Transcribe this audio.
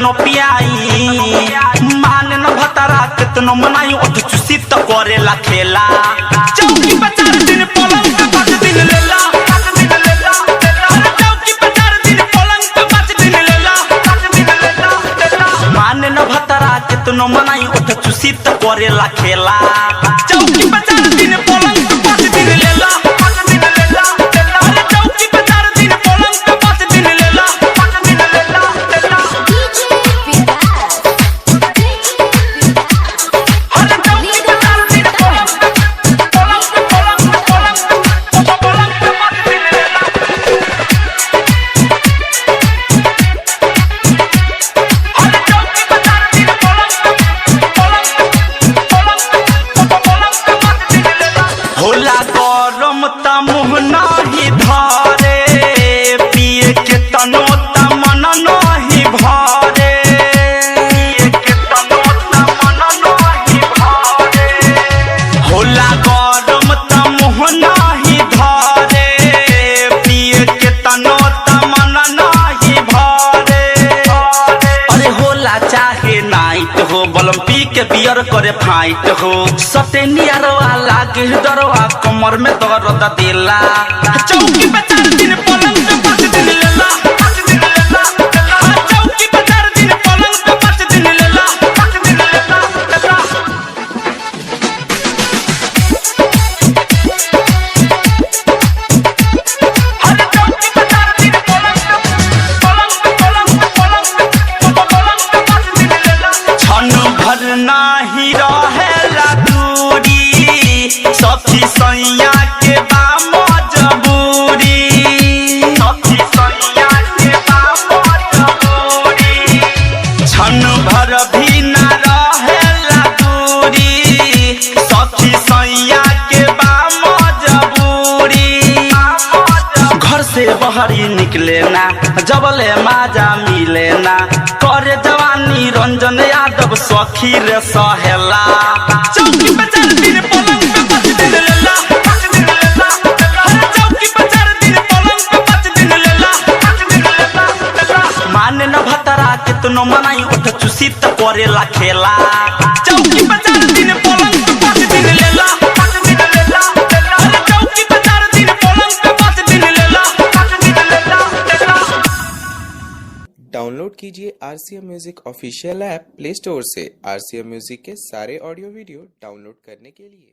कितनो पियाई मान न भतरा कितनो मनाई उठ चुसी तो करेला खेला चौकी पे 4 दिन पलंग पे 5 दिन लेला चौकी पे 4 दिन पलंग पे 5 दिन लेला मान न भतरा कितनो मनाई उठ चुसी तो करेला खेला चौकी पे 4 दिन पलंग पे 5 दिन लेला मुँह नाही धारे पिए के तनो मन नाही भारे पिए के तनो मन नाही भारे होला गरम त मुँह नाही धारे पिए के तनो मन नाही भारे अरे होला चाहे नाइट हो बलम पी के बियर करे फाइट हो सटे नियरवा लागे डरवा कमर में दर्द देला चौकी पे 4 दिन पलंग पे 5 दिन लेला चौकी पे 4 दिन पलंग पे 5 दिन लेला छन भर नाही रहेला दूरी सखी सैया के बा मजबूरी सखी सैया के बा मजबूरी छन भर भी न रहेला दूरी सखी सैया के बा मजबूरी घर से बाहरी निकले ना जबले माजा मिले ना करे जवानी रंजन यादव सखी रे सहेला चौकी पे 4 दिन पलंग पे 5 दिन लेला चौकी पे 4 दिन पलंग पे 5 दिन लेला मान न भतरा कितनो मनाई उठ चुसी तो करेला खेला चौकी पे 4 दिन पलंग पे 5 दिन लेला चौकी पे 4 दिन पलंग पे 5 दिन लेला डाउनलोड कीजिए RCM music official app play store से। RCM म्यूजिक के सारे ऑडियो वीडियो डाउनलोड करने के लिए